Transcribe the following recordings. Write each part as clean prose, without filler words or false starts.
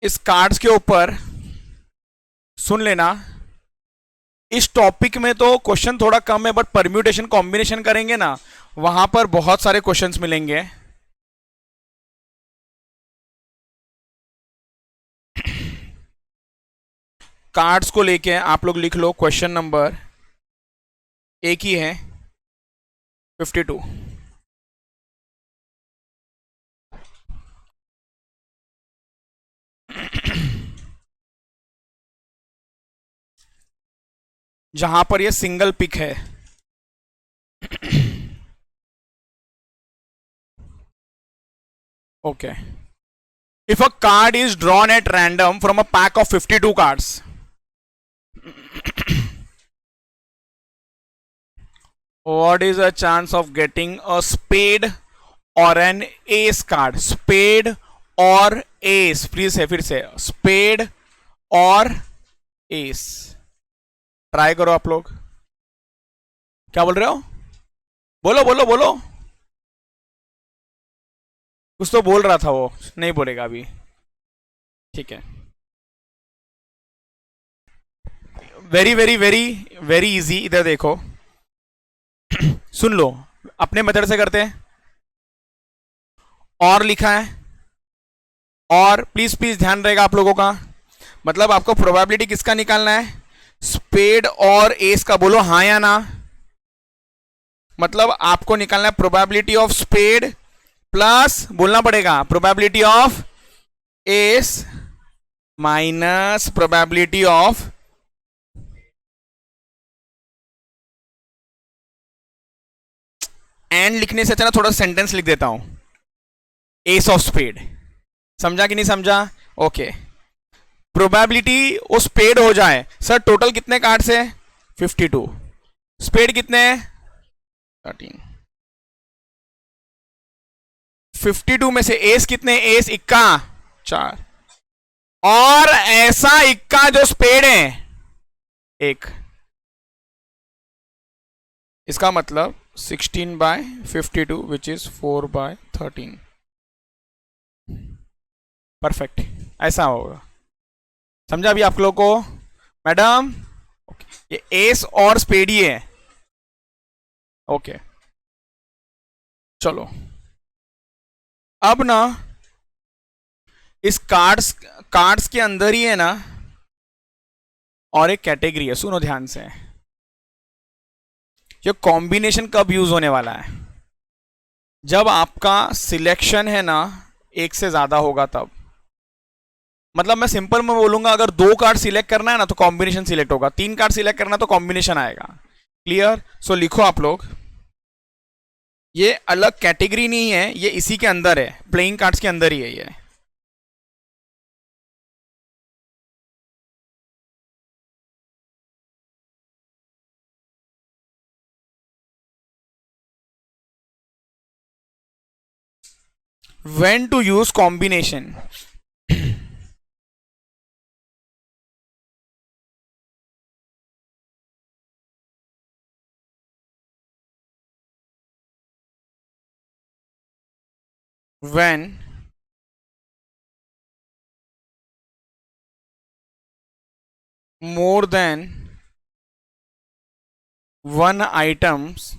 इस कार्ड्स के ऊपर सुन लेना, इस टॉपिक में तो क्वेश्चन थोड़ा कम है, बट परम्यूटेशन कॉम्बिनेशन करेंगे ना, वहां पर बहुत सारे क्वेश्चंस मिलेंगे। कार्ड्स को लेके आप लोग लिख लो, क्वेश्चन नंबर एक ही है 52। जहां पर ये सिंगल पिक है। Okay, if a card is drawn at random from a pack of 52 cards, what is the chance of getting a spade or an ace card? Spade और ace, प्लीज है, फिर से spade और ace। Try करो आप लोग। क्या बोल रहे हो? बोलो बोलो बोलो। कुछ तो बोल रहा था वो, नहीं बोलेगा अभी। ठीक है, very very very very easy. इधर देखो, सुन लो, अपने मेथड से करते हैं। और लिखा है, और प्लीज प्लीज ध्यान रहेगा आप लोगों का, मतलब आपको प्रोबेबिलिटी किसका निकालना है? स्पेड और एस का। बोलो हाँ या ना। मतलब आपको निकालना है प्रोबेबिलिटी ऑफ स्पेड प्लस, बोलना पड़ेगा, probability of S minus probability of, and लिखने से अच्छा ना थोड़ा सेंटेंस लिख देता हूं, एस ऑफ स्पेड। समझा कि नहीं समझा? ओके, प्रोबेबिलिटी वो स्पेड हो जाए। सर टोटल कितने कार्ड्स है? 52। स्पेड कितने हैं? 13। 52 में से एस कितने? एस इक्का 4, और ऐसा इक्का जो स्पेड है एक। इसका मतलब 16/52 विच इज 4/13। परफेक्ट, ऐसा होगा। समझा अभी आप लोगों को? मैडम ये एस और स्पेड ही है। ओके चलो, अब ना इस कार्ड्स के अंदर ही है ना और एक कैटेगरी है, सुनो ध्यान से। ये कॉम्बिनेशन कब यूज होने वाला है? जब आपका सिलेक्शन है ना एक से ज्यादा होगा तब। मतलब मैं सिंपल में बोलूंगा, अगर 2 कार्ड सिलेक्ट करना है ना तो कॉम्बिनेशन सिलेक्ट होगा, 3 कार्ड सिलेक्ट करना है तो कॉम्बिनेशन आएगा। क्लियर? सो लिखो आप लोग, ये अलग कैटेगरी नहीं है, ये इसी के अंदर है, प्लेइंग कार्ड्स के अंदर ही है ये। When to use combination? When more than one items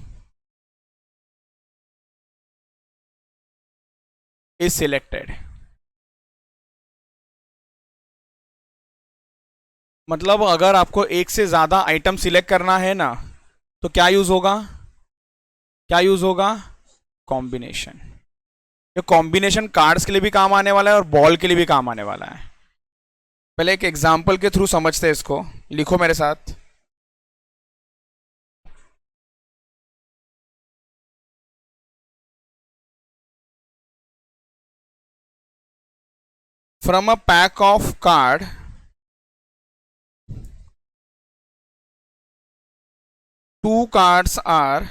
is selected। मतलब अगर आपको एक से ज्यादा आइटम सिलेक्ट करना है ना तो क्या यूज होगा? क्या यूज होगा? कॉम्बिनेशन। ये कॉम्बिनेशन कार्ड्स के लिए भी काम आने वाला है और बॉल के लिए भी काम आने वाला है। पहले एक एग्जांपल के थ्रू समझते हैं इसको, लिखो मेरे साथ। From a pack of card, 2 cards are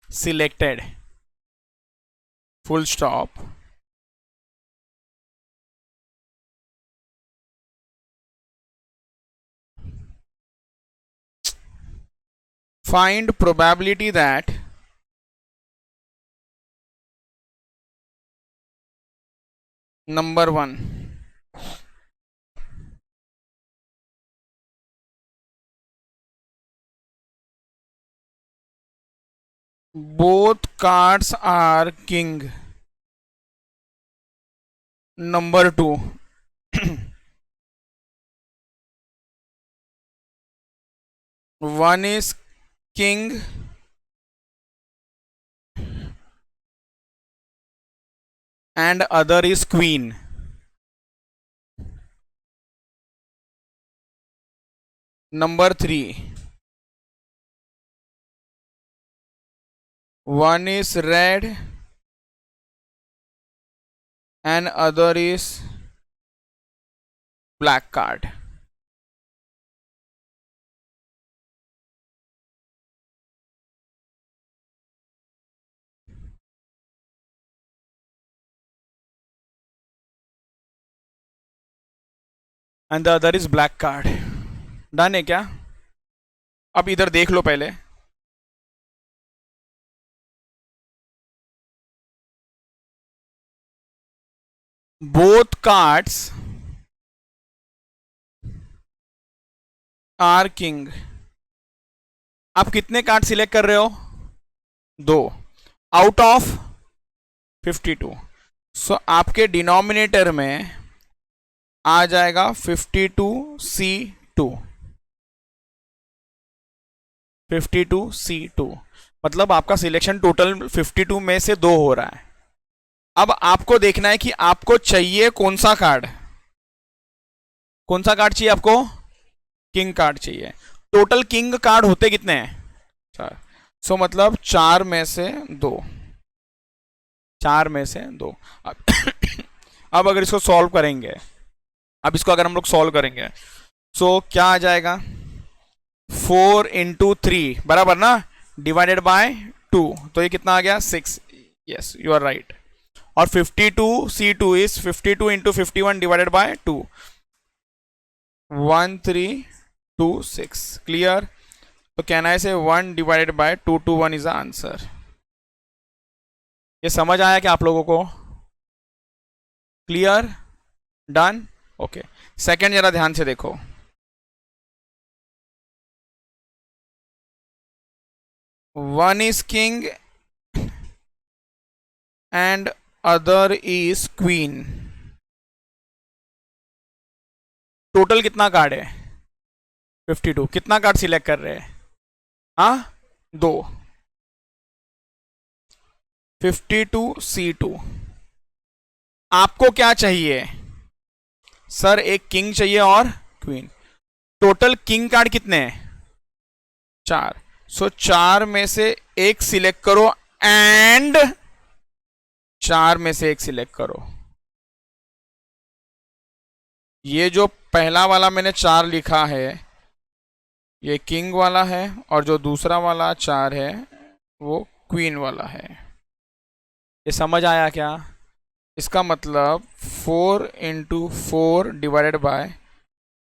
selected, full stop। Find probability that number 1, both cards are king. Number 2, one is king and other is queen. Number 3, one is red and other is black card. And the other is black card. Done है क्या? अब इधर देख लो पहले. Both cards are king. आप कितने card select कर रहे हो? 2 आउट ऑफ 52. सो आपके डिनोमिनेटर में आ जाएगा 52C2. 52C2 मतलब आपका सिलेक्शन टोटल 52 में से 2 हो रहा है. अब आपको देखना है कि आपको चाहिए कौन सा कार्ड. कौन सा कार्ड चाहिए आपको? किंग कार्ड चाहिए. टोटल किंग कार्ड होते कितने हैं? 4. सो मतलब 4 में से 2. 4 में से 2. अब अगर इसको सॉल्व करेंगे, अब इसको अगर हम लोग सॉल्व करेंगे, सो क्या आ जाएगा? 4 इंटू 3 बराबर ना, डिवाइडेड बाय 2, तो ये कितना आ गया? 6. Yes, you are right. और 52C2 is 52 into 51 divided by 2, 1326. Clear? तो can I say 1 divided by 221 is the answer. ये समझ आया क्या आप लोगों को? क्लियर? डन? ओके. सेकंड जरा ध्यान से देखो. One is king and other is queen. Total कितना कार्ड है? 52. कितना कार्ड सिलेक्ट कर रहे हैं? हाँ, 2. 52C2. आपको क्या चाहिए? सर एक किंग चाहिए और क्वीन. टोटल किंग कार्ड कितने हैं? 4. सो 4 में से एक सिलेक्ट करो एंड 4 में से एक सिलेक्ट करो. ये जो पहला वाला मैंने 4 लिखा है, ये किंग वाला है, और जो दूसरा वाला 4 है वो क्वीन वाला है. ये समझ आया क्या? इसका मतलब 4 into 4 divided by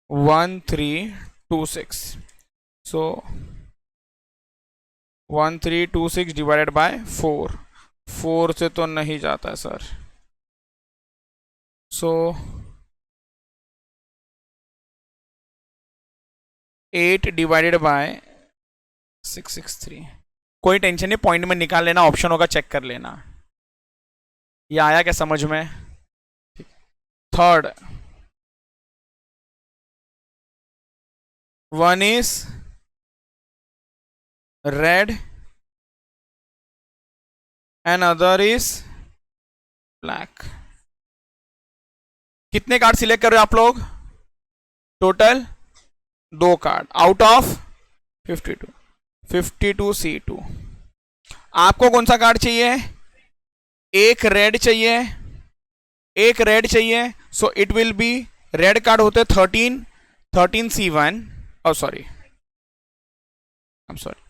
1326. So 1326 divided by 4. 4 से तो नहीं जाता है सर. So 8 divided by 663. कोई टेंशन नहीं, पॉइंट में निकाल लेना, ऑप्शन होगा चेक कर लेना. ये आया क्या समझ में? Third, one is red and other is black. कितने कार्ड सिलेक्ट कर रहे हो आप लोग? Total 2 card out of 52. 52C2. आपको कौन सा कार्ड चाहिए? एक रेड चाहिए, एक रेड चाहिए. So it will be, red card होते 13C1, sorry, I am sorry,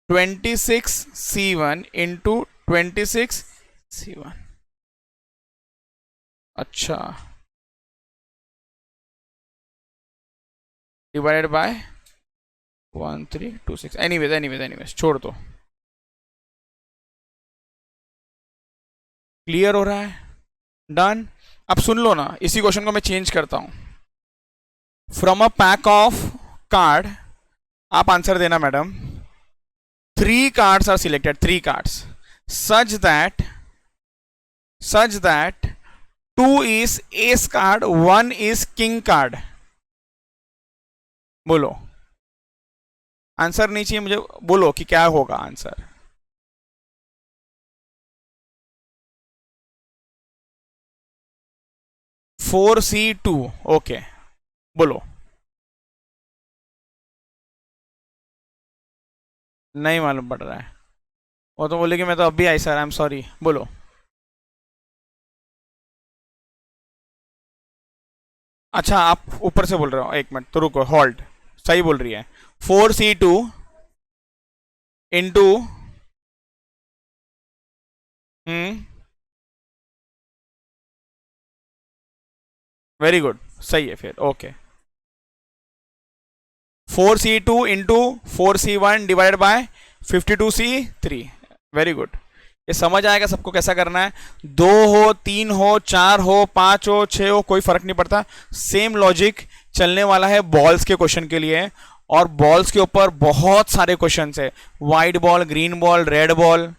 26C1 into 26C1. अच्छा, डिवाइडेड बाय 1326. एनीवेज छोड़ दो. क्लियर हो रहा है? डन. अब सुन लो ना, इसी क्वेश्चन को मैं चेंज करता हूं. From a pack of card, आप आंसर देना madam. 3 cards are selected, 3 cards, such that 2 is ace card, 1 is king card. बोलो, आंसर नहीं चाहिए मुझे, बोलो कि क्या होगा answer. Four C two. Okay, बोलो. नहीं मालूम पड़ रहा है. वो तो बोले कि मैं तो अभी आई सर, आई एम सॉरी. बोलो. अच्छा, आप ऊपर से बोल रहे हो, एक मिनट तो रुको, हॉल्ट. सही बोल रही है. 4C2 इंटू वेरी गुड, सही है फिर. Okay, 4C2 into 4C1 divide bye 52C3. Very good. ये समझ आएगा सबको कैसा करना है. 2 हो, 3 हो, 4 हो, 5 हो, 6 हो, कोई फर्क नहीं पड़ता. सेम लॉजिक चलने वाला है बॉल्स के क्वेश्चन के लिए. और बॉल्स के ऊपर बहुत सारे क्वेश्चन है. White ball, green ball, red ball.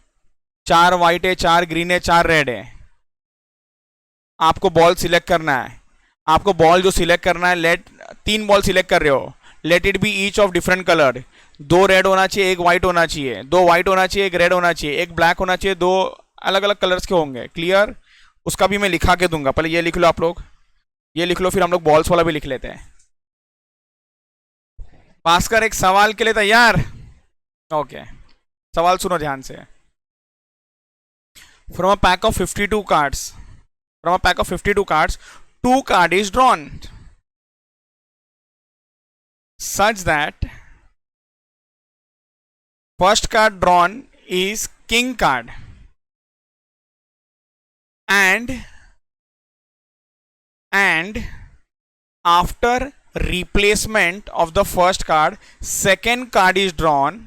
4 white है, 4 ग्रीन है, 4 रेड है. आपको बॉल सिलेक्ट करना है. आपको बॉल जो सिलेक्ट करना है, 3 बॉल सिलेक्ट कर रहे हो, let it be each of different colour. 2 red होना चाहिए, 1 व्हाइट होना चाहिए, 2 व्हाइट होना चाहिए, 1 रेड होना चाहिए, 1 ब्लैक होना चाहिए, 2 अलग अलग कलर्स के होंगे. क्लियर. उसका भी मैं लिखा के दूंगा. पहले ये लिख लो आप लोग, ये लिख लो, फिर हम लोग बॉल्स वाला भी लिख लेते हैं. भास्कर, एक सवाल के लिए तैयार? ओके, सवाल सुनो ध्यान से. From a pack of 52 cards, from a pack of 52 cards, 2 card is drawn such that first card drawn is king card, and after replacement of the first card, second card is drawn.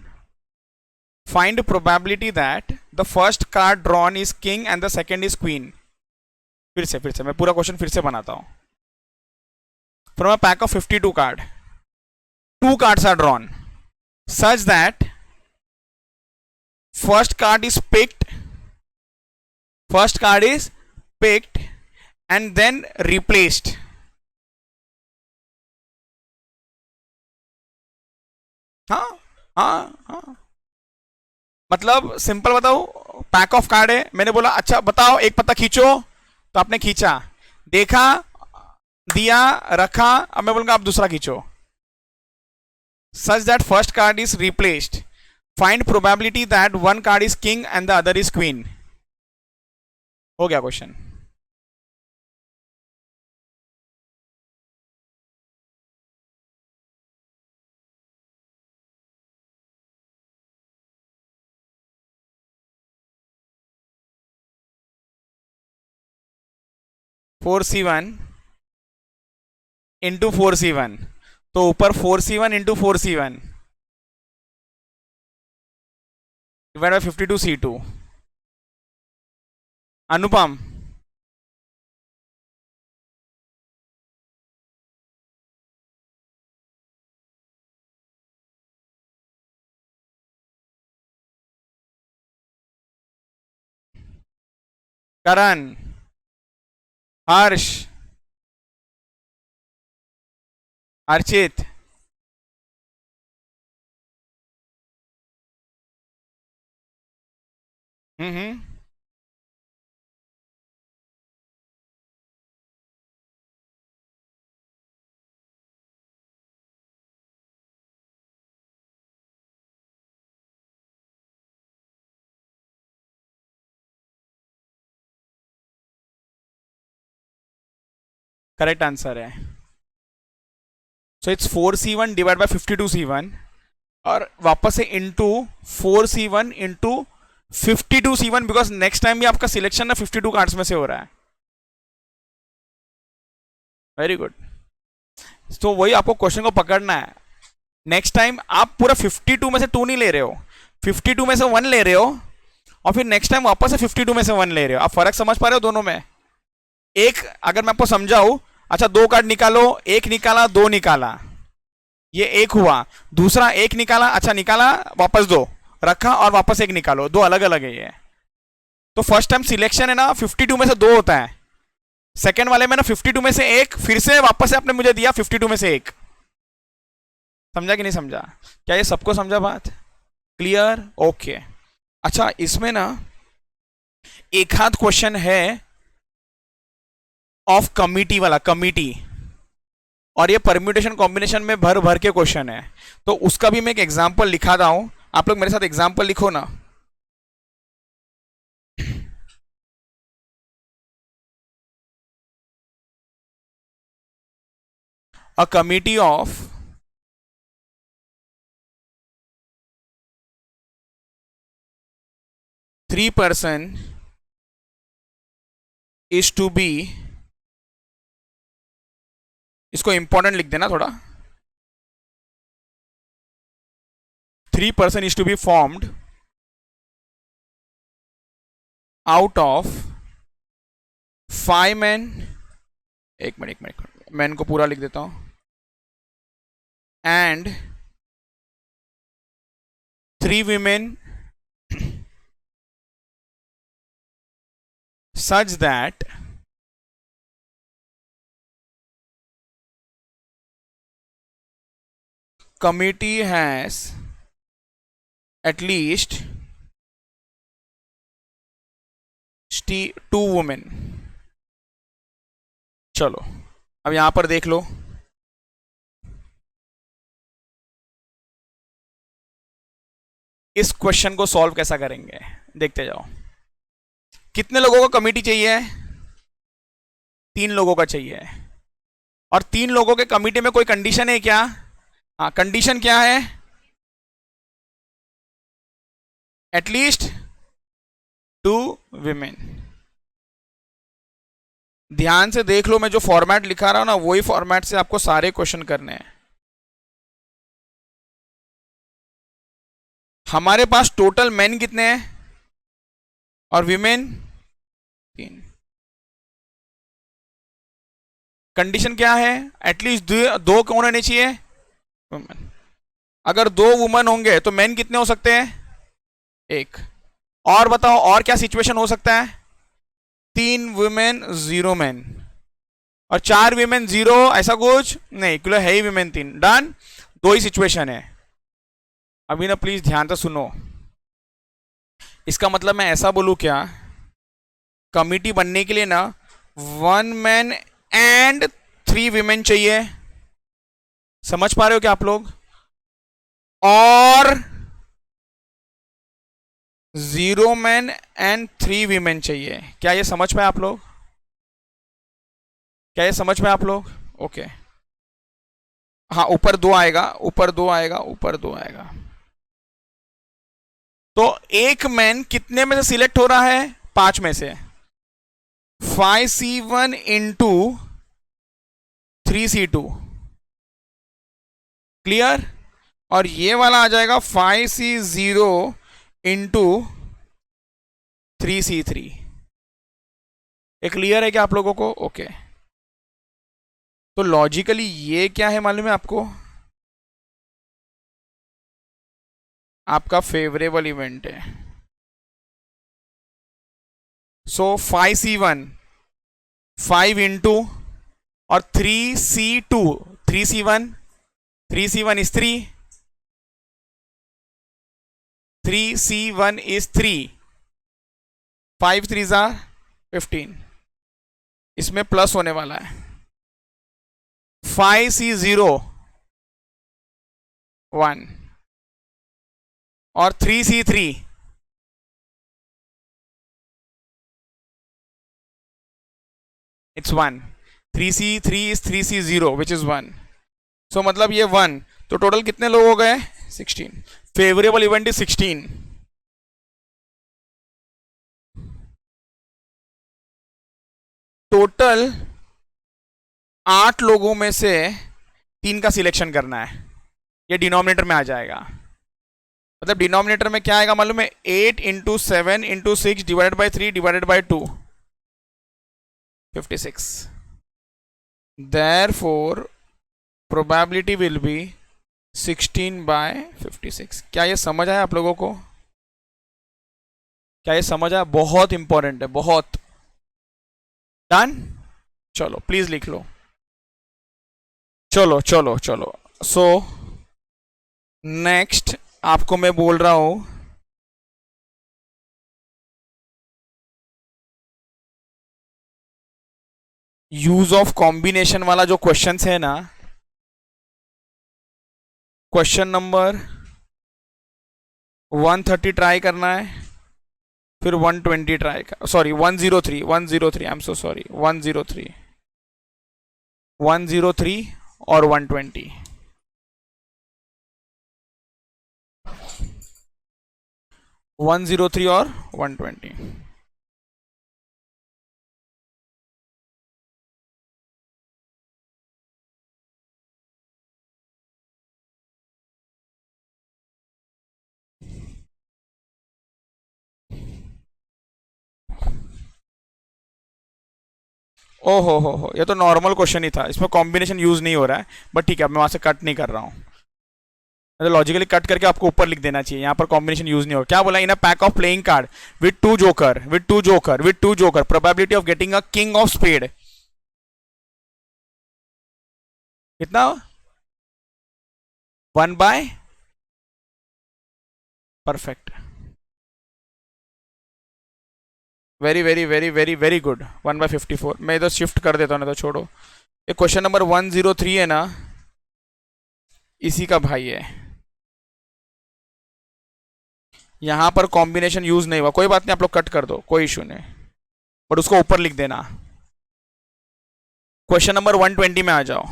Find probability that the first card drawn is king and the second is queen. फिर से मैं पूरा question फिर से बनाता हूं. From a pack of 52 card, 2 cards are drawn such that first card is picked and then replaced. हाँ, मतलब सिंपल बताओ. पैक ऑफ कार्ड है, मैंने बोला अच्छा बताओ एक पत्ता खींचो, तो आपने खींचा, देखा, दिया, रखा. अब मैं बोलूंगा आप दूसरा खींचो. such that first card is replaced. Find probability that one card is king and the other is queen. हो गया question. Four C1 into 4C1, तो ऊपर 4C1 into 4C1 divide by 52C2. Anupam, Karan, Harsh, Archit, correct answer है. So it's 4C1 divide bye 52C1 और वापस से into 4C1 into 52C1, because next time भी आपका सिलेक्शन ना 52 कार्ड्स में से हो रहा है. Very good. तो वही आपको क्वेश्चन को पकड़ना है. नेक्स्ट टाइम आप पूरा 52 में से 2 नहीं ले रहे हो, 52 में से 1 ले रहे हो, और फिर नेक्स्ट टाइम वापस से 52 में से 1 ले रहे हो. आप फर्क समझ पा रहे हो दोनों में? एक अगर मैं आपको समझाऊं, अच्छा दो कार्ड निकालो, एक निकाला दो निकाला, ये एक हुआ, दूसरा एक निकाला, अच्छा निकाला वापस दो रखा और वापस एक निकालो, दो अलग अलग है ये। तो फर्स्ट टाइम सिलेक्शन है ना 52 में से दो होता है, सेकेंड वाले में ना 52 में से एक, फिर से वापस से आपने मुझे दिया 52 में से एक। समझा कि नहीं समझा? क्या ये सबको समझा बात? क्लियर? ओके। अच्छा इसमें ना एक हाथ क्वेश्चन है ऑफ कमिटी वाला, कमिटी, और ये परम्यूटेशन कॉम्बिनेशन में भर भर के क्वेश्चन है, तो उसका भी मैं एक एग्जांपल लिखा रहा हूं, आप लोग मेरे साथ एग्जांपल लिखो ना। A committee of 3 person is to be, इसको इंपॉर्टेंट लिख देना थोड़ा, 3 person is to be formed out of 5 men, एक मिनट मैन को पूरा लिख देता हूं, and 3 women such that committee has at least 2 women। चलो अब यहां पर देख लो, इस क्वेश्चन को सॉल्व कैसा करेंगे, देखते जाओ। कितने लोगों को कमिटी चाहिए? 3 लोगों का चाहिए, और 3 लोगों के कमिटी में कोई कंडीशन है क्या? हाँ, कंडीशन क्या है? At least 2 women. ध्यान से देख लो, मैं जो फॉर्मेट लिखा रहा हूं ना वही फॉर्मेट से आपको सारे क्वेश्चन करने हैं। हमारे पास टोटल मेन कितने हैं और विमेन 3। कंडीशन क्या है? एटलीस्ट दो कौन होने चाहिए? वुमेन। अगर 2 वुमेन होंगे तो मेन कितने हो सकते हैं? 1। और बताओ और क्या सिचुएशन हो सकता है? 3 वुमेन 0 मैन, और 4 विमेन 0, ऐसा कुछ नहीं, क्यों है ही विमेन 3। डन, 2 ही सिचुएशन है। अभी ना प्लीज ध्यान से सुनो, इसका मतलब मैं ऐसा बोलूं क्या, कमिटी बनने के लिए ना 1 मैन एंड 3 विमेन चाहिए। समझ पा रहे हो क्या आप लोग? और 0 मैन एंड 3 विमेन चाहिए। क्या ये समझ पाए आप लोग? क्या ये समझ पाए आप लोग? ओके। हाँ, ऊपर 2 आएगा, ऊपर 2 आएगा, ऊपर 2 आएगा। तो एक मैन कितने में से सिलेक्ट हो रहा है? 5 में से। 5C1 into 3C2। क्लियर? और ये वाला आ जाएगा 5C0 इंटू 3C3। ये क्लियर है क्या आप लोगों को? ओके। तो लॉजिकली ये क्या है मालूम है आपको? आपका फेवरेबल इवेंट है। सो 5C1 5 इंटू और 3C2 3C1 3C1 is 3, 3C1 is 3, 5 3s are 15। इसमें प्लस होने वाला है। 5C0 1 और 3C3 it's 1, 3C3 is 3C0 which is 1। सो मतलब ये 1, तो टोटल कितने लोग हो गए? 16। Favourable event is 16। टोटल 8 लोगों में से 3 का सिलेक्शन करना है, ये डिनोमिनेटर में आ जाएगा। मतलब डिनोमिनेटर में क्या आएगा मालूम है? 8 into 7 into 6 divided by 3 divided by 2। 56. Therefore probability will be 16/56. क्या ये समझ आया आप लोगों को? क्या ये समझ आया? बहुत इंपॉर्टेंट है, बहुत। डन? चलो प्लीज लिख लो। चलो चलो चलो। सो नेक्स्ट आपको मैं बोल रहा हूं, यूज ऑफ कॉम्बिनेशन वाला जो क्वेश्चंस है ना, क्वेश्चन नंबर 130 ट्राई करना है, फिर 120 ट्राई कर, sorry 103 I am so sorry, 103 और 120। वन जीरो थ्री और 120। ओ हो, ये तो नॉर्मल क्वेश्चन ही था, इसमें कॉम्बिनेशन यूज नहीं हो रहा है, बट ठीक है, मैं वहां से कट नहीं कर रहा हूं। तो लॉजिकली कट करके आपको ऊपर लिख देना चाहिए, यहाँ पर कॉम्बिनेशन यूज नहीं हो। क्या बोला? In a pack of playing card with two joker probability of getting a king of spade कितना? 1 by, perfect, very very very very very good. 1/54। मैं इधर शिफ्ट कर देता हूँ, नहीं तो छोड़ो। ये क्वेश्चन नंबर 103 है ना, इसी का भाई है। यहां पर कॉम्बिनेशन यूज नहीं हुआ, कोई बात नहीं, आप लोग कट कर दो, कोई इशू नहीं, बट उसको ऊपर लिख देना। क्वेश्चन नंबर 120 में आ जाओ।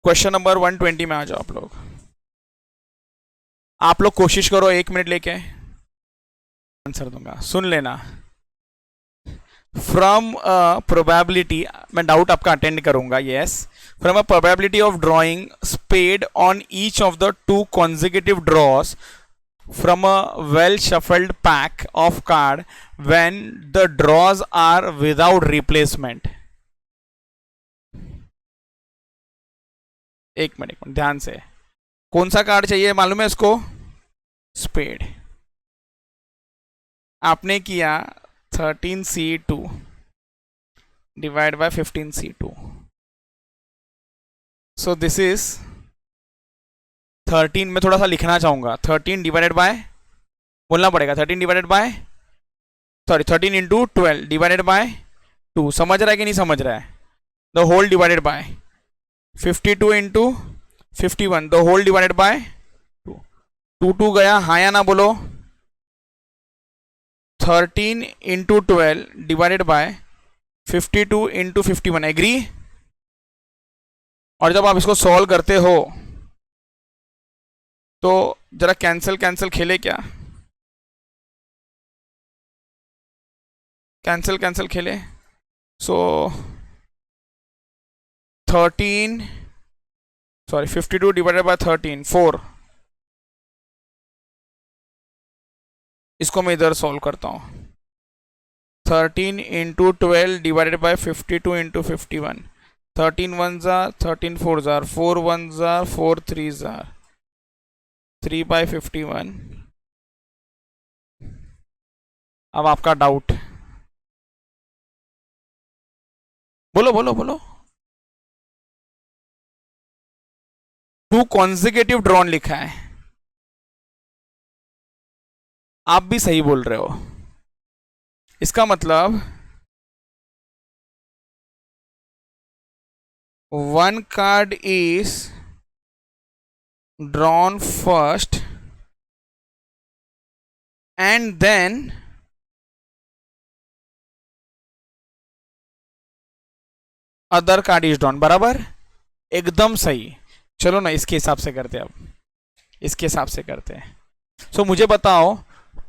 क्वेश्चन नंबर 120 में आ जाओ आप लोग। आप लोग कोशिश करो 1 मिनट लेके आंसर दूंगा, सुन लेना। फ्रॉम प्रोबेबिलिटी, मैं डाउट आपका अटेंड करूंगा, yes. From a probability of drawing spade on each of the 2 consecutive draws from a well shuffled pack of card when the draws are without replacement। एक minute ध्यान से, कौन सा card चाहिए मालूम है इसको? स्पेड। आपने किया 13C2 divide by 15C2, so this is 13। में थोड़ा सा लिखना चाहूंगा, 13 डिवाइडेड बाय, बोलना पड़ेगा 13 divided by, sorry 13 into 12 divided by 2। समझ रहा है कि नहीं समझ रहा है? The whole divided by 52 into 51, the whole divided by 2। 2 गया, हाँ या ना बोलो? 13 into 12 divided by 52 into 51, agree? और जब आप इसको सॉल्व करते हो तो जरा कैंसिल कैंसिल खेले क्या? कैंसिल कैंसिल खेले। सो 13, सॉरी 52 डिवाइडेड बाय 13, 4। इसको मैं इधर सॉल्व करता हूं। 13 into 12 divided by 52 into 51, 13 1 jar, 13 4 jar, 4 1 jar, 4 3 jar, 3/51। अब आपका डाउट, बोलो बोलो बोलो। 2 consecutive ड्रॉन लिखा है, आप भी सही बोल रहे हो। इसका मतलब 1 card is drawn first and then other card is drawn, बराबर, एकदम सही। चलो ना इसके हिसाब से करते हैं, अब इसके हिसाब से करते हैं। सो मुझे बताओ,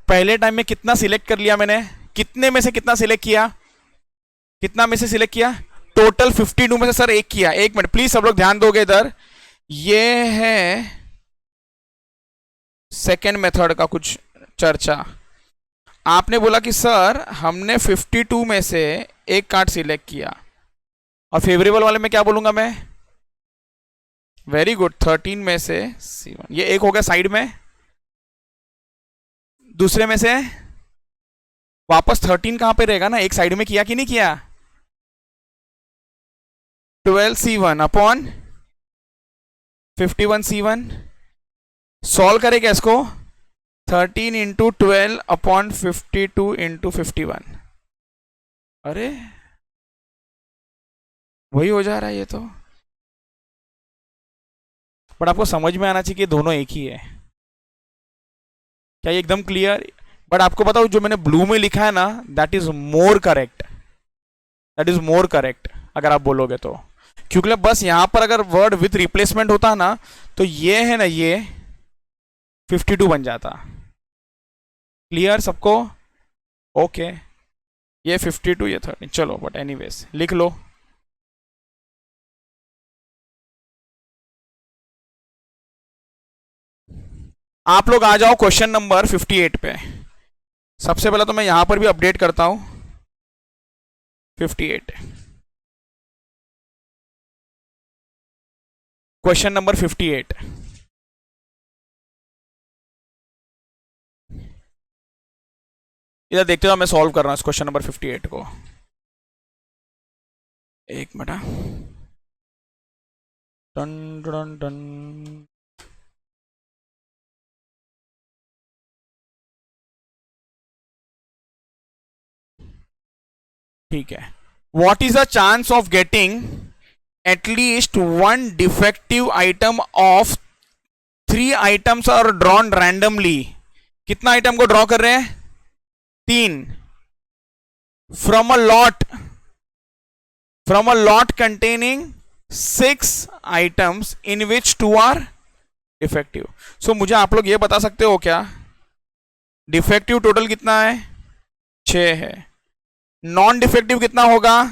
पहले टाइम में कितना सिलेक्ट कर लिया मैंने? कितने में से कितना सिलेक्ट किया? कितना में से सिलेक्ट किया? टोटल 52 में से सर एक किया। एक मिनट प्लीज सब लोग ध्यान दोगे इधर, ये है सेकेंड मेथड का कुछ चर्चा। आपने बोला कि सर हमने 52 में से एक कार्ड सिलेक्ट किया, और फेवरेबल वाले में क्या बोलूंगा मैं? वेरी गुड, 13 में से C1। ये एक हो गया साइड में। दूसरे में से वापस 13 कहां पे रहेगा ना, एक साइड में किया कि नहीं किया? 12C1 upon 51C1। सॉल्व करेगा इसको, 13 इंटू 12 अपॉन 52 इंटू 51। अरे वही हो जा रहा है ये तो। बट आपको समझ में आना चाहिए कि दोनों एक ही है। क्या ये एकदम क्लियर? बट आपको बताओ, जो मैंने ब्लू में लिखा है ना, that is more correct, that is more correct अगर आप बोलोगे तो। क्योंकि बस यहां पर अगर वर्ड विथ रिप्लेसमेंट होता ना, तो ये है ना, ये 52 बन जाता। क्लियर सबको? ओके, ये 52, ये 13। चलो, बट एनीवेज लिख लो। आप लोग आ जाओ क्वेश्चन नंबर 58 पे। सबसे पहले तो मैं यहां पर भी अपडेट करता हूं 58। Question number 58। इधर देखते हो, मैं सॉल्व कर रहा हूं इस क्वेश्चन नंबर 58 को। एक मिनट। Done done done. ठीक है। What is the chance of getting at least one defective item of 3 items are drawn randomly? कितना आइटम को ड्रॉ कर रहे हैं? 3। From a lot containing 6 items in which 2 are defective. So मुझे आप लोग ये बता सकते हो क्या, डिफेक्टिव टोटल कितना है? 6 है। नॉन डिफेक्टिव कितना होगा?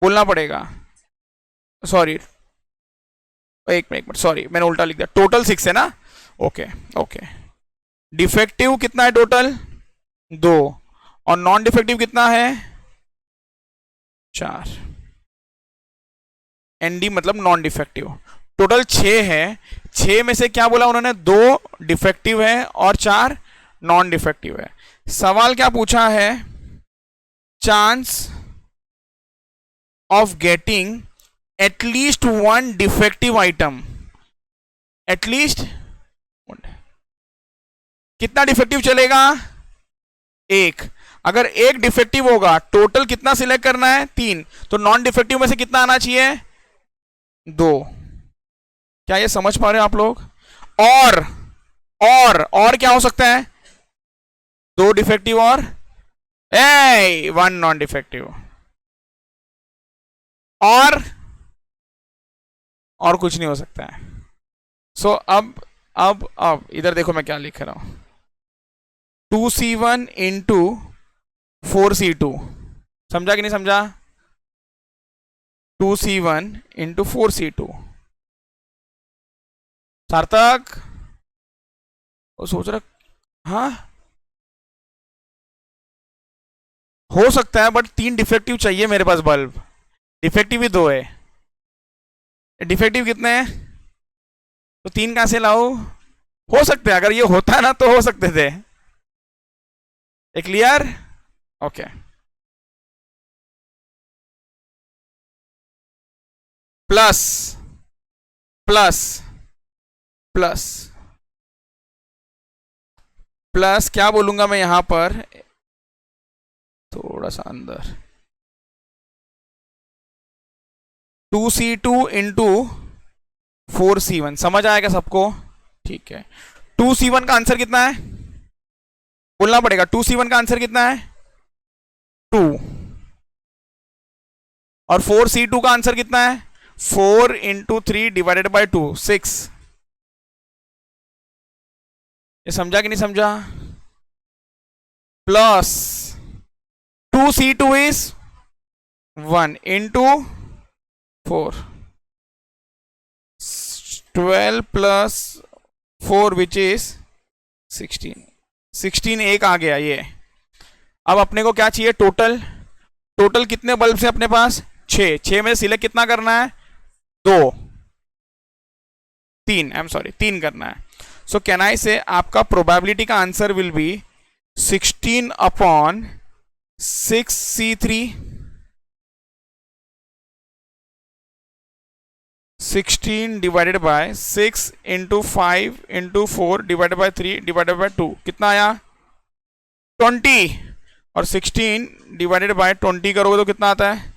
बोलना पड़ेगा। सॉरी, एक मिनट, सॉरी मैंने उल्टा लिख दिया। टोटल 6 है ना? Okay okay. डिफेक्टिव कितना है टोटल? 2। और नॉन डिफेक्टिव कितना है? 4। एनडी मतलब नॉन डिफेक्टिव। टोटल 6 है। 6 में से क्या बोला उन्होंने? 2 डिफेक्टिव है और 4 नॉन डिफेक्टिव है। सवाल क्या पूछा है? Chance of getting at least 1 defective item. At least कितना डिफेक्टिव चलेगा? 1। अगर 1 डिफेक्टिव होगा, टोटल कितना सिलेक्ट करना है? 3। तो नॉन डिफेक्टिव में से कितना आना चाहिए? 2। क्या ये समझ पा रहे हो आप लोग? और क्या हो सकता है? 2 डिफेक्टिव और 1 नॉन डिफेक्टिव। और कुछ नहीं हो सकता है। सो अब इधर देखो मैं क्या लिख रहा हूं। 2C1 into 4C2। समझा कि नहीं समझा? 2C1 into 4C2। सार्थक वो सोच रहा, हाँ हो सकता है, बट 3 डिफेक्टिव चाहिए मेरे पास बल्ब। डिफेक्टिव ही 2 है। डिफेक्टिव कितने हैं? तो 3 कहां से लाओ? हो सकते हैं, अगर ये होता ना तो हो सकते थे। Clear? Okay. Plus plus plus plus क्या बोलूंगा मैं यहां पर? थोड़ा सा अंदर। 2C2 into 4C1। समझ आएगा सबको? ठीक है। 2C1 का आंसर कितना है? बोलना पड़ेगा। 2C1 का आंसर कितना है? 2। और 4C2 का आंसर कितना है? 4 इंटू 3 डिवाइडेड बाई 2, 6। ये समझा कि नहीं समझा? Plus 2C2 is 1 into 4, 12 plus 4 which is 16। 16 एक आ गया ये। अब अपने को क्या चाहिए? टोटल। टोटल कितने बल्ब से अपने पास? 6। 6 में सिलेक्ट कितना करना है? 2 3, आई एम सॉरी 3 करना है। सो कैन आई से आपका प्रोबेबिलिटी का answer will be 16 upon 6C3, 16 divided by 6 into 5 into 4 divided by 3 divided by 2, कितना आया? 20। और 16 डिवाइडेड बाय 20 करोगे तो कितना आता है?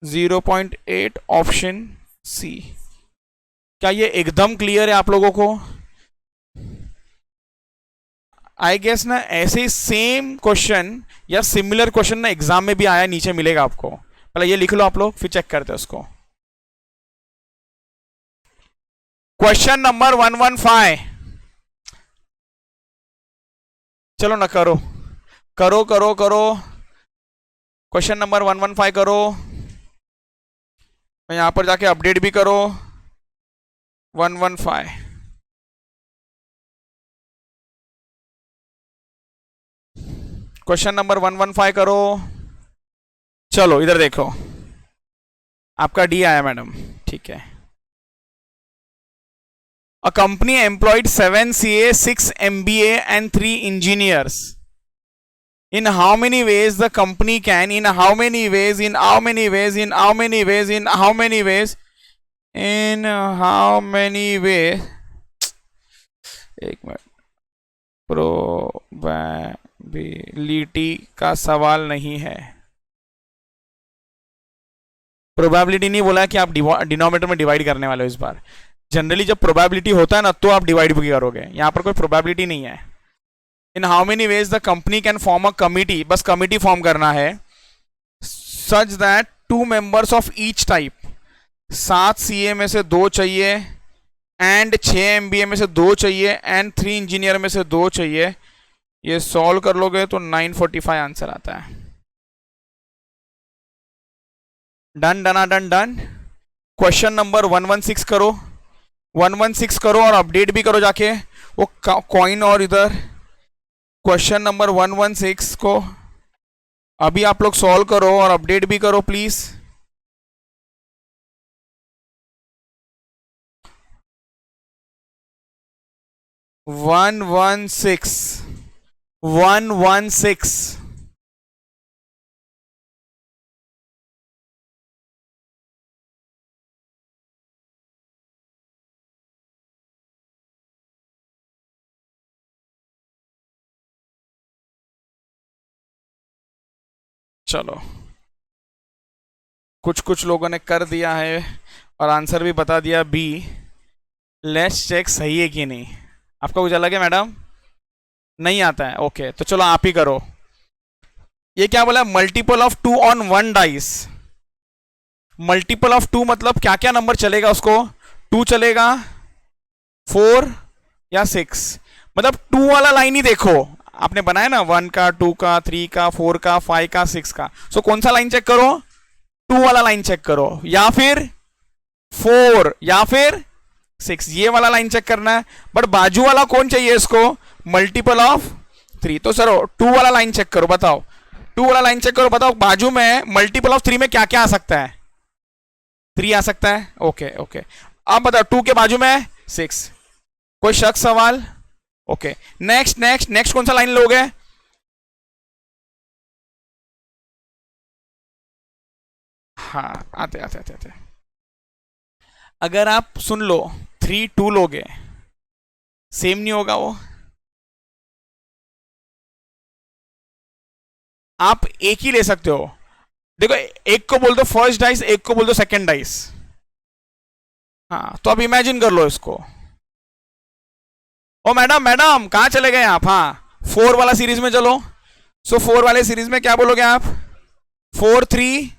0.8, ऑप्शन सी। क्या ये एकदम क्लियर है आप लोगों को? आई गेस ना ऐसे ही सेम क्वेश्चन या सिमिलर क्वेश्चन ना एग्जाम में भी आया, नीचे मिलेगा आपको। पहले ये लिख लो आप लोग, फिर चेक करते हैं उसको। Question number 115। चलो ना करो करो करो करो। क्वेश्चन नंबर 115 करो। यहां पर जाके अपडेट भी करो। 115 क्वेश्चन नंबर 115 करो। चलो इधर देखो, आपका डी आया मैडम, ठीक है। A company employed 7 CA, 6 MBA and 3 engineers. In how many ways the company can, in how many ways, in how many ways, in how many ways, in how many ways, in how many ways, एक minute, probability का सवाल नहीं है। Probability नहीं बोला है कि आप डिनोमिनेटर में डिवाइड करने वाले हो इस बार। जनरली जब प्रोबेबिलिटी होता है ना तो आप डिवाइड भी करोगे, यहां पर कोई प्रोबेबिलिटी नहीं है। In how many ways the company can form a committee, बस कमिटी फॉर्म करना है। Such that 2 members of each type, 7 CA में से 2 चाहिए, एंड 6 MBA में से 2 चाहिए, एंड 3 इंजीनियर में से 2 चाहिए। ये सॉल्व कर लोगे तो 945 आंसर आता है। Done done done done. Question number 116 करो। 116 करो और अपडेट भी करो जाके वो कॉइन। और इधर क्वेश्चन नंबर 116 को अभी आप लोग सॉल्व करो और अपडेट भी करो प्लीज। वन वन सिक्स चलो कुछ कुछ लोगों ने कर दिया है और आंसर भी बता दिया बी। लेट्स चेक सही है कि नहीं। आपका कुछ अलग है मैडम? नहीं आता है, ओके तो चलो आप ही करो। ये क्या बोला? Multiple of 2 on 1 dice. Multiple of 2 मतलब क्या क्या नंबर चलेगा उसको? 2 चलेगा, 4 या 6। मतलब 2 वाला लाइन ही देखो, आपने बनाया ना 1 का, 2 का, 3 का, 4 का, 5 का, 6 का। सो कौन सा लाइन चेक करो? 2 वाला लाइन चेक करो, या फिर 4 या फिर 6, ये वाला लाइन चेक करना है। बट बाजू वाला कौन चाहिए इसको? Multiple of 3। तो सर 2 वाला लाइन चेक करो, बताओ 2 वाला लाइन चेक करो, बताओ बाजू में मल्टीपल ऑफ 3 में क्या क्या आ सकता है? 3 आ सकता है, ओके ओके। अब बताओ 2 के बाजू में 6। कोई शक सवाल? ओके नेक्स्ट नेक्स्ट नेक्स्ट कौन सा लाइन लोगे? हाँ आते आते आते आते। अगर आप सुन लो 3 2 लोगे, सेम नहीं होगा वो। आप एक ही ले सकते हो। देखो एक को बोल दो फर्स्ट डाइस, एक को बोल दो सेकंड डाइस। हाँ तो अब इमेजिन कर लो इसको। ओ मैडम मैडम कहां चले गए आप? हाँ 4 वाला सीरीज में चलो। सो 4 वाले सीरीज में क्या बोलोगे आप? 4 3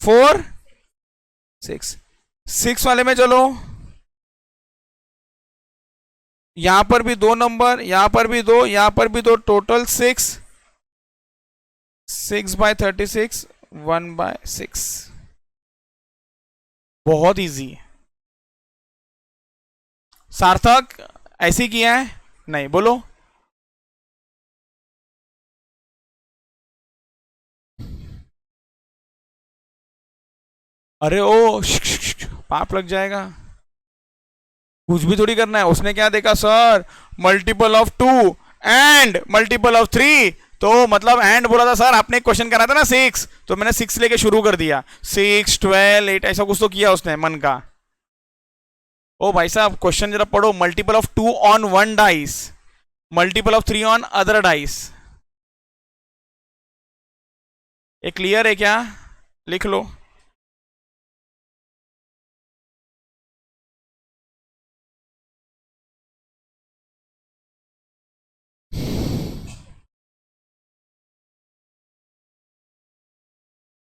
4 6। 6 वाले में चलो, यहां पर भी 2 नंबर, यहां पर भी 2, यहां पर भी 2, टोटल 6। 6/36 1/6। बहुत इजी। सार्थक ऐसे ही किया है? नहीं, बोलो। अरे ओ पाप लग जाएगा। कुछ भी थोड़ी करना है। उसने क्या देखा sir? Multiple of two and multiple of three. तो मतलब एंड बोला था सर, आपने एक क्वेश्चन करा था ना 6, तो मैंने 6 लेके शुरू कर दिया। 6, 12, 8 ऐसा कुछ तो किया उसने मन का। ओ भाई साहब क्वेश्चन जरा पढ़ो। Multiple of 2 on one dice, multiple of 3 on other dice. ये क्लियर है क्या? लिख लो।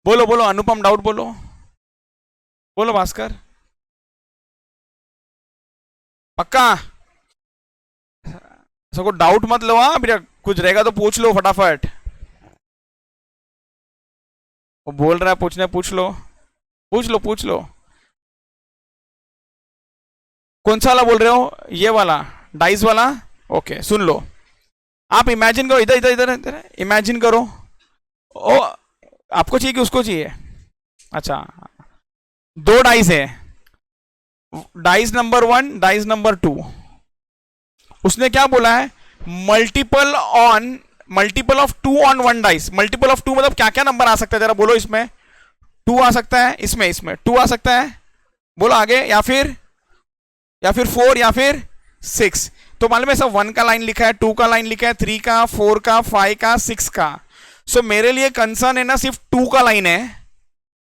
बोलो बोलो अनुपम, डाउट बोलो। बोलो भास्कर। पक्का? सबको डाउट मत लो, हाँ बेटा, कुछ रहेगा तो पूछ लो फटाफट। वो बोल रहा है पूछने, पूछ लो, पूछ लो, पूछ लो। कौन सा वाला बोल रहे हो? ये वाला डाइस वाला? ओके सुन लो। आप इमेजिन करो, इधर इधर इधर इधर इमेजिन करो। ओ, आपको चाहिए कि उसको चाहिए? अच्छा, दो डाइस है, डाइस नंबर 1, डाइस नंबर 2। उसने क्या बोला है? Multiple on, multiple of 2 on one dice. Multiple of 2 मतलब क्या क्या नंबर आ सकता है जरा बोलो। इसमें 2 आ सकता है, इसमें 2 आ सकता है, बोलो आगे। या फिर 4 या फिर 6। तो मालूम है सब 1 का लाइन लिखा है, 2 का लाइन लिखा है, 3 का, 4 का, 5 का, 6 का। सो मेरे लिए कंसर्न है ना सिर्फ 2 का लाइन है,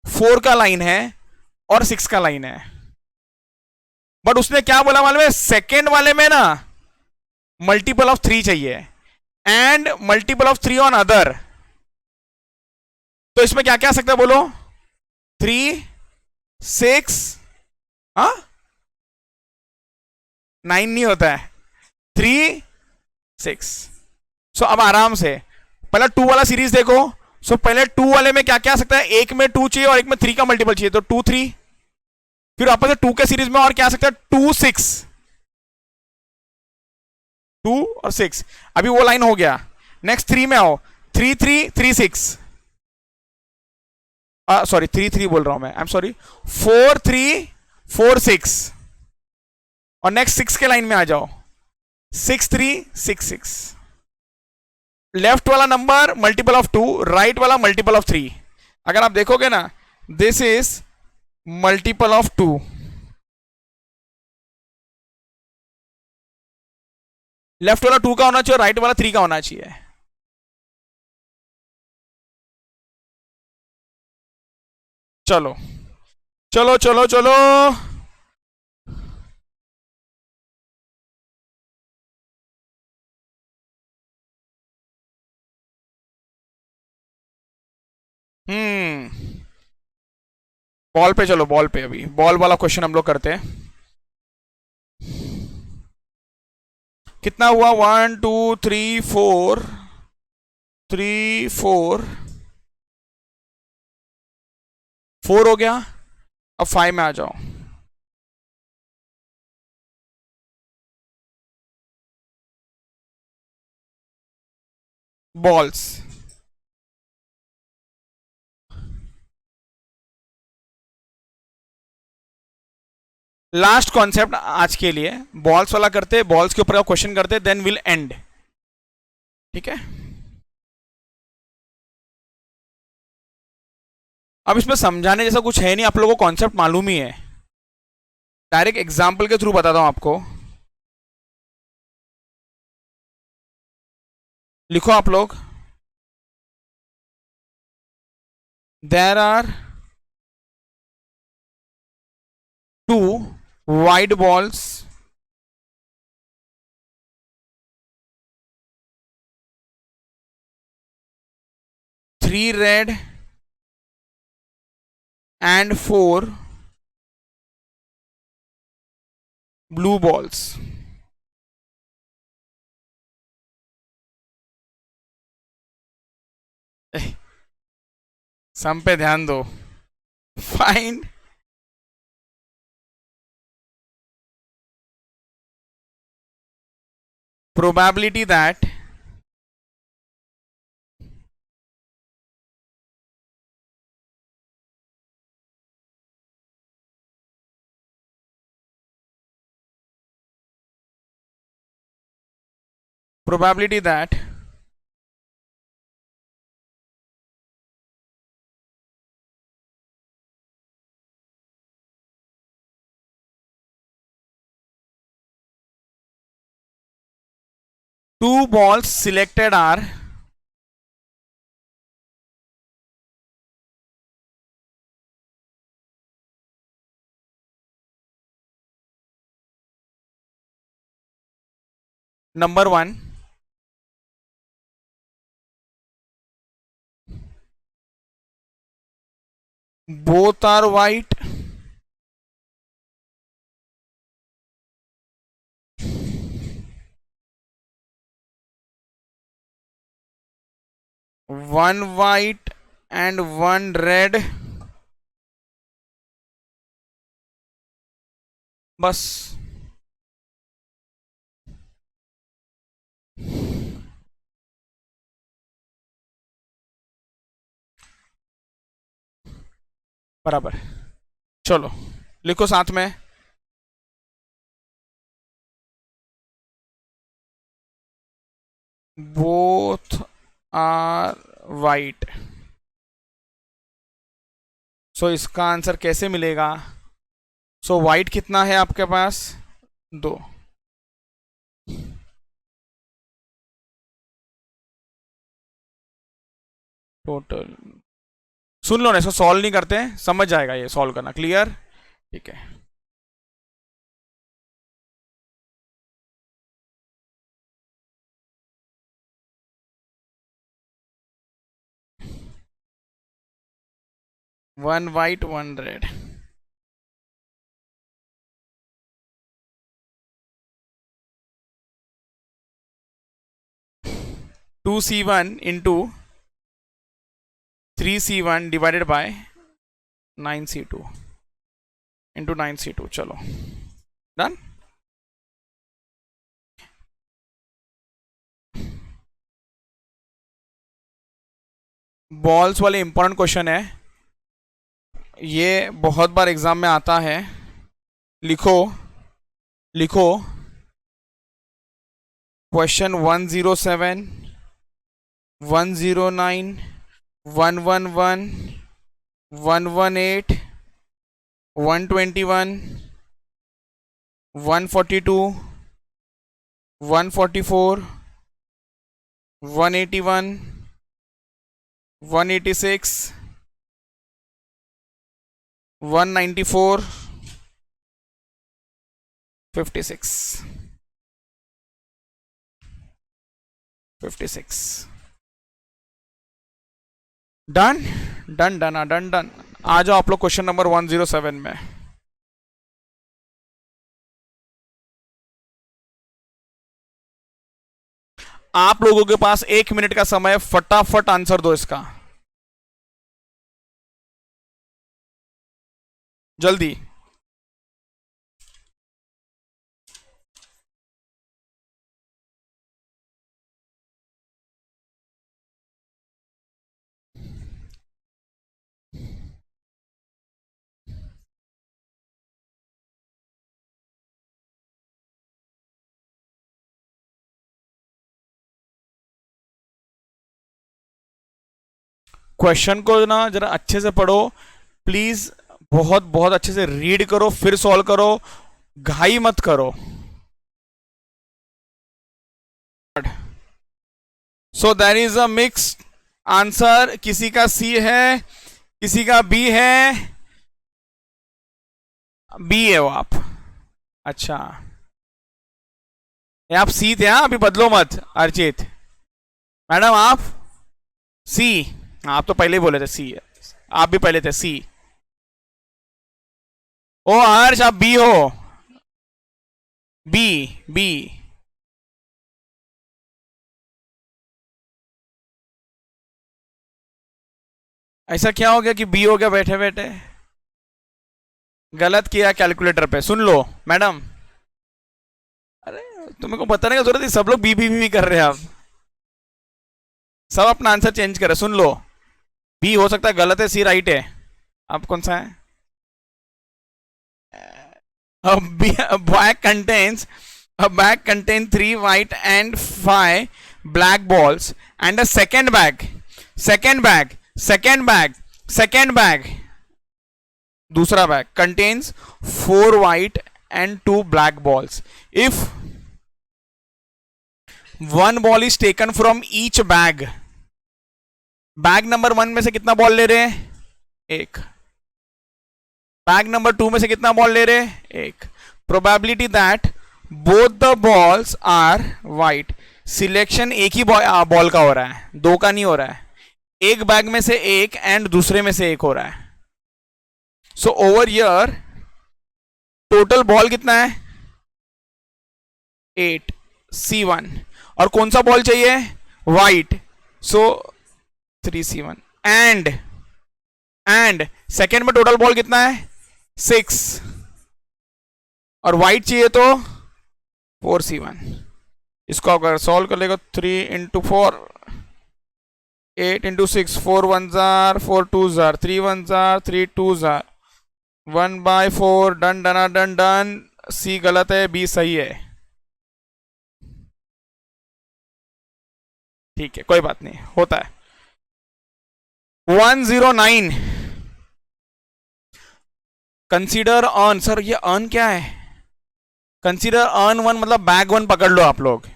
4 का लाइन है और 6 का लाइन है। बट उसने क्या बोला मालूम है? सेकेंड वाले में ना मल्टीपल ऑफ 3 चाहिए and multiple of 3 on other. तो इसमें क्या क्या आ सकता है बोलो? 3, 6, हाँ 9 नहीं होता है, 3, 6। सो अब आराम से पहले 2 वाला सीरीज देखो। सो पहले 2 वाले में क्या क्या आ सकता है? एक में 2 चाहिए और एक में 3 का मल्टीपल चाहिए, तो 2, 3। फिर वापस से 2 के सीरीज में और क्या आ सकता है? 2, 6, 2 और 6। अभी वो लाइन हो गया। नेक्स्ट 3 में आओ, 3, 3, 3, 6। सॉरी 3, 3 बोल रहा हूं मैं, आई एम सॉरी। 4, 3, 4, 6। और नेक्स्ट 6 के लाइन में आ जाओ, 6, 3, 6, 6। लेफ्ट वाला नंबर मल्टीपल ऑफ 2, राइट वाला मल्टीपल ऑफ 3। अगर आप देखोगे ना, this is multiple of 2। Left वाला 2 का होना चाहिए, राइट वाला 3 का होना चाहिए। चलो चलो चलो चलो। बॉल पे चलो, बॉल पे। अभी बॉल वाला क्वेश्चन हम लोग करते हैं। कितना हुआ? 1, 2, 3, 4, 3, 4, 4 हो गया। अब 5 में आ जाओ। बॉल्स। लास्ट कॉन्सेप्ट आज के लिए बॉल्स वाला करते, बॉल्स के ऊपर क्वेश्चन करते, देन विल एंड। ठीक है? अब इसमें समझाने जैसा कुछ है नहीं, आप लोगों को कॉन्सेप्ट मालूम ही है। डायरेक्ट एग्जाम्पल के थ्रू बताता हूं आपको। लिखो आप लोग। There are 2 white balls, 3 red and 4 blue balls. Sum पे ध्यान दो। Find probability that probability that two balls selected are number one, both are white, one white and one red, बस बराबर। चलो लिखो साथ में, बोथ आर वाइट। सो इसका आंसर कैसे मिलेगा? सो वाइट कितना है आपके पास? दो। टोटल सुन लो ना, इसको सॉल्व नहीं करते, समझ जाएगा ये सॉल्व करना। क्लियर? ठीक है। One white one red. Two C1 into 3C1 divided by 9C2 into 9C2। चलो डन। बॉल्स वाले इंपॉर्टेंट क्वेश्चन है, ये बहुत बार एग्जाम में आता है। लिखो लिखो question 107, 109, 111, 118, 121, 142, 144, 181, 186, 194, 56, 56। Done done done done done. आ जाओ आप लोग क्वेश्चन नंबर 107 में। आप लोगों के पास 1 मिनट का समय, फटाफट आंसर दो इसका, जल्दी। क्वेश्चन को ना जरा अच्छे से पढ़ो प्लीज, बहुत बहुत अच्छे से रीड करो, फिर सॉल्व करो, घाई मत करो। So there is a mix answer. किसी का सी है, किसी का बी है। बी है वो आप? अच्छा, ये आप सी थे? हाँ, अभी बदलो मत अर्चित। मैडम आप सी? आप तो पहले ही बोले थे सी है, आप भी पहले थे सी। ओ हर्ष, आप बी हो? B B. ऐसा क्या हो गया कि बी हो गया बैठे बैठे? गलत किया कैलकुलेटर पे। सुन लो मैडम, अरे तो मेरे को बताने का जरूरत है, सब लोग बी बी बी कर रहे हैं। आप सब अपना आंसर चेंज करें, सुन लो। बी हो सकता है गलत है, सी राइट है। आप कौन सा है? A bag contains a bag contain 3 white and 5 black balls, and a second bag, दूसरा bag contains 4 white and 2 black balls. If one ball is taken from each bag, bag number 1 में से कितना ball ले रहे हैं? एक। Bag number 2 में से कितना बॉल ले रहे हैं? एक। Probability that both the balls are white. Selection एक ही बॉल का हो रहा है, दो का नहीं हो रहा है। एक बैग में से एक एंड दूसरे में से एक हो रहा है। So over here total ball कितना है? 8, C1। और कौन सा बॉल चाहिए? White. So 3C1। And second में टोटल बॉल कितना है? 6। और वाइट चाहिए तो 4C1। इसको अगर सॉल्व कर लेगा 3 into 4, 8 into 6, 4 1 jar, 4 2 jar, 3 1 jar, 3 2 jar, 1/4। Done done done done. C गलत है, बी सही है। ठीक है, कोई बात नहीं, होता है। 109। Consider earn. सर ये अर्न क्या है? कंसीडर अर्न 1 मतलब बैग 1 पकड़ लो आप लोग।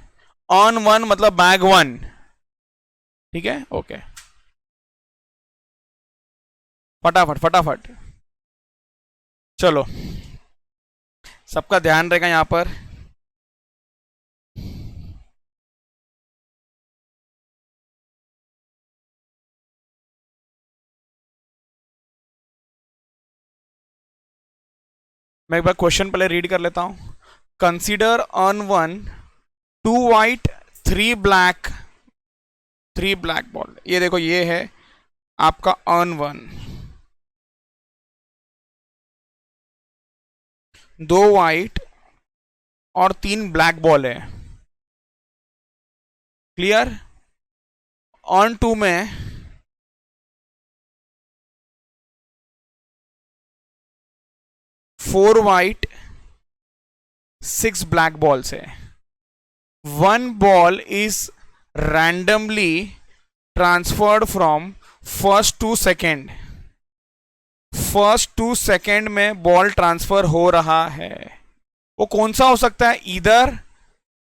अर्न 1 मतलब बैग 1। ठीक है, ओके। फटाफट फटाफट चलो, सबका ध्यान रहेगा यहां पर। मैं एक बार क्वेश्चन पहले रीड कर लेता हूं। Consider earn 1, 2 white 3 black ball. ये देखो, ये है आपका अर्न 1। 2 वाइट और 3 ब्लैक बॉल है। क्लियर? अर्न 2 में 4 वाइट 6 ब्लैक बॉल्स है। 1 ball is randomly transferred from first to second. First to second में बॉल ट्रांसफर हो रहा है। वो कौन सा हो सकता है? इधर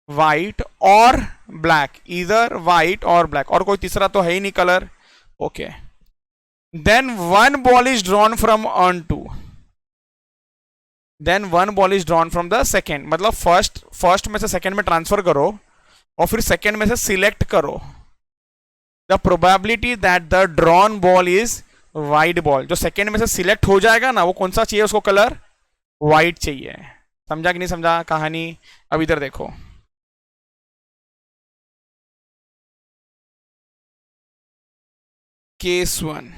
वाइट और ब्लैक, इधर वाइट और ब्लैक, और कोई तीसरा तो है ही नहीं colour. Okay. Then 1 ball is drawn from urn 2। Then 1 ball is drawn from the second. मतलब फर्स्ट में से सेकेंड में ट्रांसफर करो और फिर सेकेंड में से सिलेक्ट करो। The probability that the drawn ball is white ball. जो सेकेंड में से सिलेक्ट हो जाएगा ना, वो कौन सा चाहिए उसको? कलर वाइट चाहिए। समझा कि नहीं समझा कहानी? अब इधर देखो, केस 1।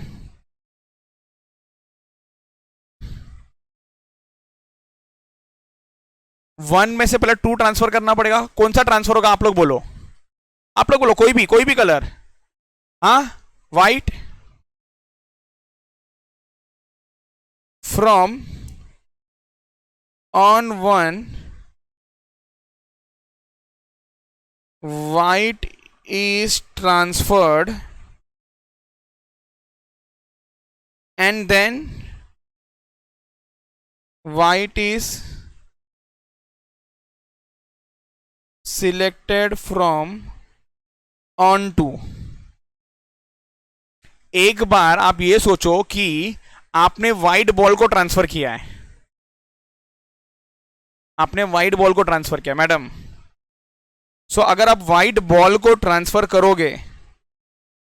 1 में से पहले 2 ट्रांसफर करना पड़ेगा। कौन सा ट्रांसफर होगा? आप लोग बोलो, आप लोग बोलो, कोई भी कलर। हाँ, white from on 1, white is transferred and then white is selected from on 2। एक बार आप ये सोचो कि आपने व्हाइट बॉल को ट्रांसफर किया है। आपने व्हाइट बॉल को ट्रांसफर किया मैडम। सो अगर आप व्हाइट बॉल को ट्रांसफर करोगे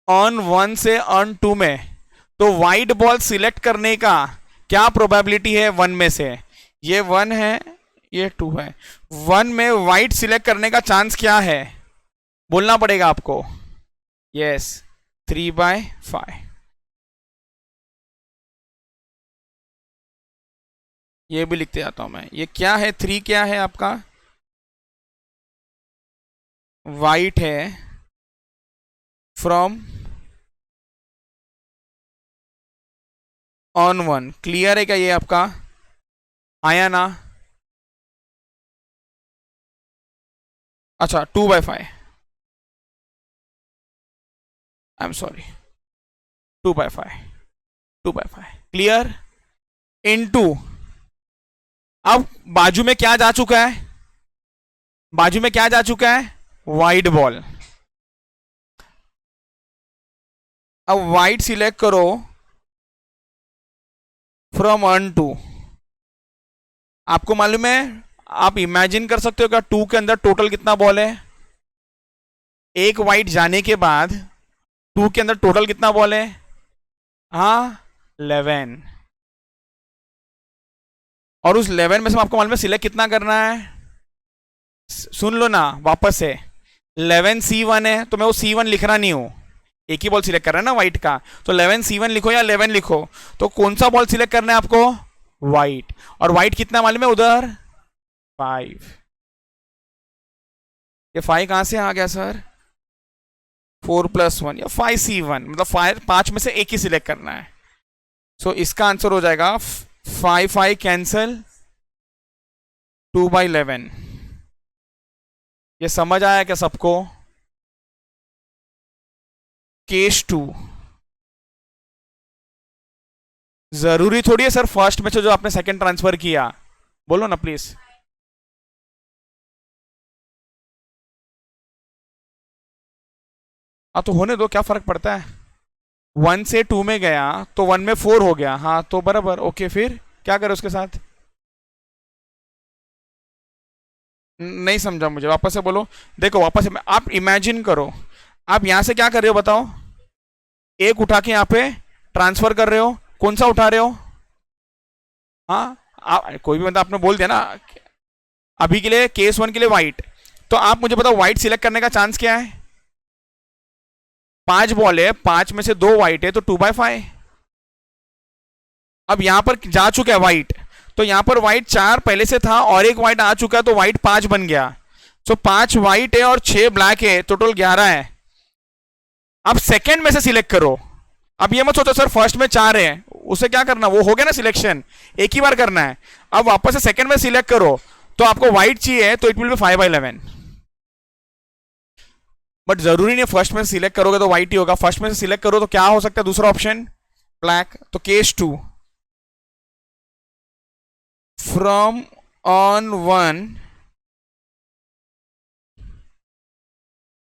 ऑन 1 से ऑन 2 में, तो व्हाइट बॉल सिलेक्ट करने का क्या प्रोबेबिलिटी है? 1 में से। ये 1 है, ये 2 है। 1 में व्हाइट सिलेक्ट करने का चांस क्या है? बोलना पड़ेगा आपको। यस, 3/5। ये भी लिखते जाता हूं मैं। ये क्या है? 3 क्या है आपका? वाइट है फ्रॉम ऑन वन। क्लियर है क्या ये आपका? आया ना? अच्छा 2/5, I am sorry, 2/5, 2/5 clear. Into, अब बाजू में क्या जा चुका है? बाजू में क्या जा चुका है? White ball. अब वाइट सिलेक्ट करो फ्रॉम 1 to। आपको मालूम है, आप इमेजिन कर सकते हो क्या 2 के अंदर टोटल कितना बॉल है? एक वाइट जाने के बाद 2 के अंदर टोटल कितना बॉल है? हाँ 11। और उस 11 में से आपको मालूम है सिलेक्ट कितना करना है? सुन लो ना वापस से, 11C1 है तो मैं वो C1 लिख रहा नहीं हूं, एक ही बॉल सिलेक्ट कर रहा है ना वाइट का, तो 11C1 लिखो या 11 लिखो, तो कौन सा बॉल सिलेक्ट करना है आपको? वाइट। और वाइट कितना मालूम है उधर? 5। ये 5 कहां से आ गया सर? 4+1 या 5C1, मतलब 5 में से एक ही सिलेक्ट करना है। सो इसका आंसर हो जाएगा 5 कैंसल 2/11। ये समझ आया क्या सबको? केस 2। जरूरी थोड़ी है सर फर्स्ट में से जो आपने सेकंड ट्रांसफर किया, बोलो ना प्लीज। हाँ तो होने दो, क्या फर्क पड़ता है? 1 से 2 में गया तो 1 में 4 हो गया, हाँ तो बराबर। ओके फिर क्या करें उसके साथ? नहीं समझा मुझे, वापस से बोलो। देखो वापस से, आप इमेजिन करो, आप यहां से क्या कर रहे हो बताओ? एक उठा के यहाँ पे ट्रांसफर कर रहे हो, कौन सा उठा रहे हो? हाँ कोई भी, मतलब आपने बोल दिया ना अभी के लिए केस 1 के लिए वाइट, तो आप मुझे बताओ वाइट सिलेक्ट करने का चांस क्या है? 5 बॉल है, 5 में से 2 वाइट है तो 2/5। अब यहां पर जा चुका है वाइट, तो यहां पर वाइट 4 पहले से था और एक वाइट आ चुका है तो वाइट 5 बन गया। सो 5 वाइट है और 6 ब्लैक है, टोटल 11 है। अब सेकेंड में से सिलेक्ट करो। अब ये मत सोचो सर फर्स्ट में 4 है, उसे क्या करना, वो हो गया ना सिलेक्शन, एक ही बार करना है। अब वापस से सेकेंड में सिलेक्ट करो, तो आपको व्हाइट चाहिए तो इट विल बी 5/11। बट जरूरी नहीं फर्स्ट में सिलेक्ट करोगे तो व्हाइट ही होगा, फर्स्ट में से सिलेक्ट करो तो क्या हो सकता है दूसरा ऑप्शन? ब्लैक। तो case 2, from on 1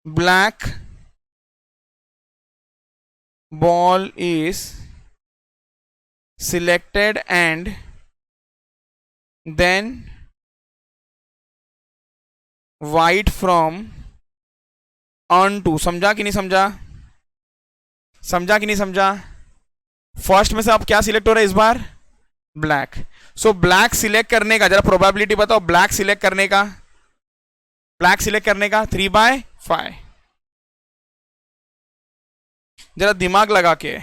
black ball is selected and then white from on to। समझा कि नहीं समझा? समझा कि नहीं समझा? फर्स्ट में से आप क्या सिलेक्ट हो रहा है इस बार? ब्लैक। सो ब्लैक सिलेक्ट करने का जरा प्रोबेबिलिटी बताओ, ब्लैक सिलेक्ट करने का, ब्लैक सिलेक्ट करने का 3/5। जरा दिमाग लगा के,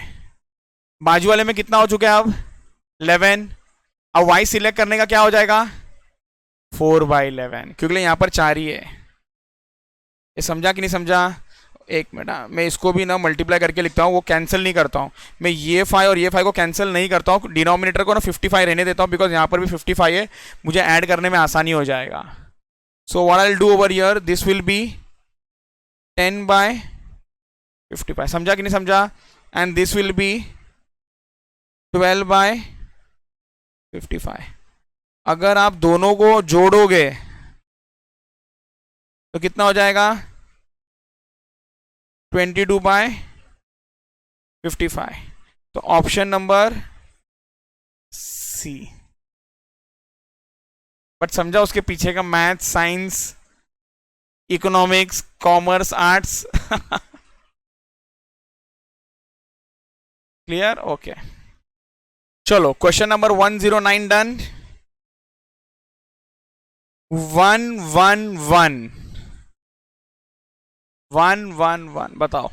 बाजू वाले में कितना हो चुका है अब? 11। अब वाइट सिलेक्ट करने का क्या हो जाएगा? 4/11, क्योंकि यहां पर 4 ही है। ये समझा कि नहीं समझा? एक मिनट, मैं इसको भी ना मल्टीप्लाई करके लिखता हूँ, वो कैंसिल नहीं करता हूँ मैं, ये 5 और ये 5 को कैंसिल नहीं करता हूँ, डिनोमिनेटर को ना 55 रहने देता हूँ, बिकॉज यहाँ पर भी 55 है, मुझे ऐड करने में आसानी हो जाएगा। So what I will do over here, this will be 10/55। समझा कि नहीं समझा? And this will be 12/55। अगर आप दोनों को जोड़ोगे तो कितना हो जाएगा? 22/55। तो ऑप्शन नंबर सी। बट समझा उसके पीछे का math, science, economics, commerce, arts? Clear? Okay चलो क्वेश्चन नंबर 109 डन। 111 111 बताओ।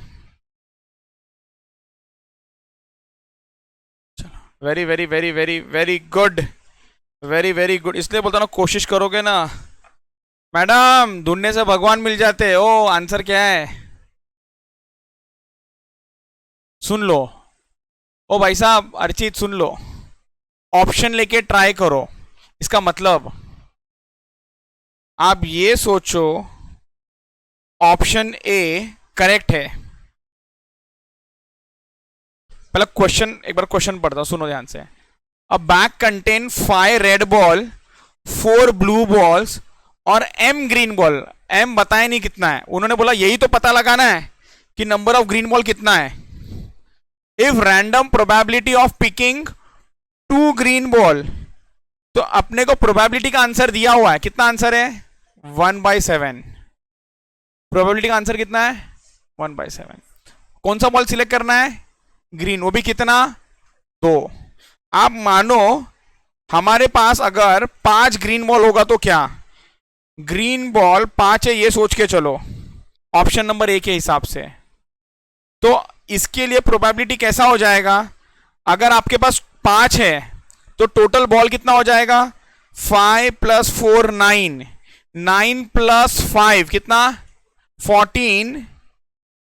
चलो very very very very very good, very very good. इसलिए बोलता ना कोशिश करोगे ना, मैडम ढूंढने से भगवान मिल जाते। ओ आंसर क्या है, सुन लो। ओ भाई साहब अर्चित सुन लो, ऑप्शन लेके ट्राई करो। इसका मतलब आप ये सोचो ऑप्शन ए करेक्ट है। पहले क्वेश्चन एक बार क्वेश्चन पढ़ता हूं, सुनो ध्यान से। अ bag contain 5 red ball, 4 blue balls और m ग्रीन बॉल। m बताया नहीं कितना है, उन्होंने बोला यही तो पता लगाना है कि नंबर ऑफ ग्रीन बॉल कितना है। If random probability of picking 2 green ball, तो अपने को प्रोबेबिलिटी का आंसर दिया हुआ है, कितना आंसर है 1/7। प्रोबेबिलिटी का आंसर कितना है 1/7। कौन सा बॉल सिलेक्ट करना है, ग्रीन, वो भी कितना 2। आप मानो हमारे पास अगर 5 ग्रीन बॉल होगा तो क्या, ग्रीन बॉल 5 है ये सोच के चलो ऑप्शन नंबर ए के हिसाब से। तो इसके लिए प्रोबेबिलिटी कैसा हो जाएगा, अगर आपके पास 5 है तो टोटल बॉल कितना हो जाएगा 5 + 4 9, 9 + 5 कितना 14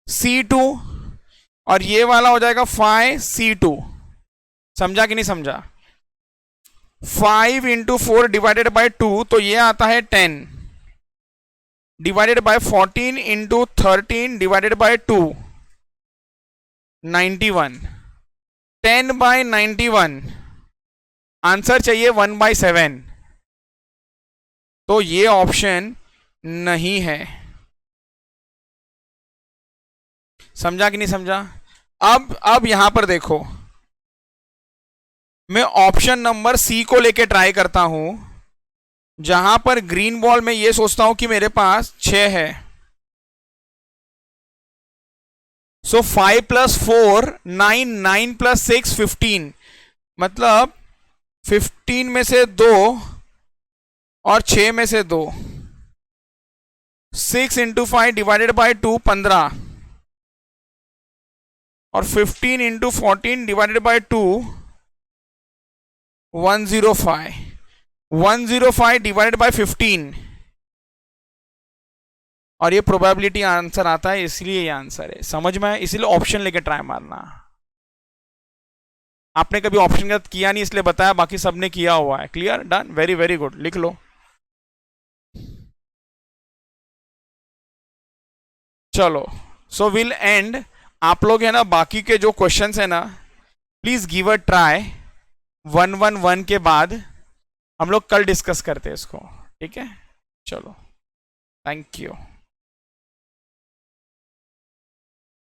C2, और ये वाला हो जाएगा 5 C2। समझा कि नहीं समझा। 5 × 4 डिवाइडेड बाय 2, तो ये आता है 10 divided by 14 × 13 divided by 2 91। 10/91 answer चाहिए 1/7, तो ये ऑप्शन नहीं है। समझा कि नहीं समझा। अब यहां पर देखो, मैं ऑप्शन नंबर सी को लेके ट्राई करता हूं, जहां पर ग्रीन बॉल में ये सोचता हूं कि मेरे पास 6 है। सो 5 + 4 9, 9 + 6 15, मतलब 15 में से 2 और 6 में से 2, 6 × 5 डिवाइडेड बाय 2 15, और 15 × 14 डिवाइडेड बाय 2 105, 105 डिवाइडेड बाय 15, और ये प्रोबेबिलिटी आंसर आता है, इसलिए ये आंसर है। समझ में, इसलिए ऑप्शन लेके ट्राई मारना। आपने कभी ऑप्शन गलत किया नहीं इसलिए बताया, बाकी सबने किया हुआ है। Clear, done, very very good, लिख लो। चलो, सो विल एंड। आप लोग है ना बाकी के जो क्वेश्चंस है ना प्लीज गिव अ ट्राई, 1-1-1 के बाद हम लोग कल डिस्कस करते हैं इसको, ठीक है। चलो, थैंक यू।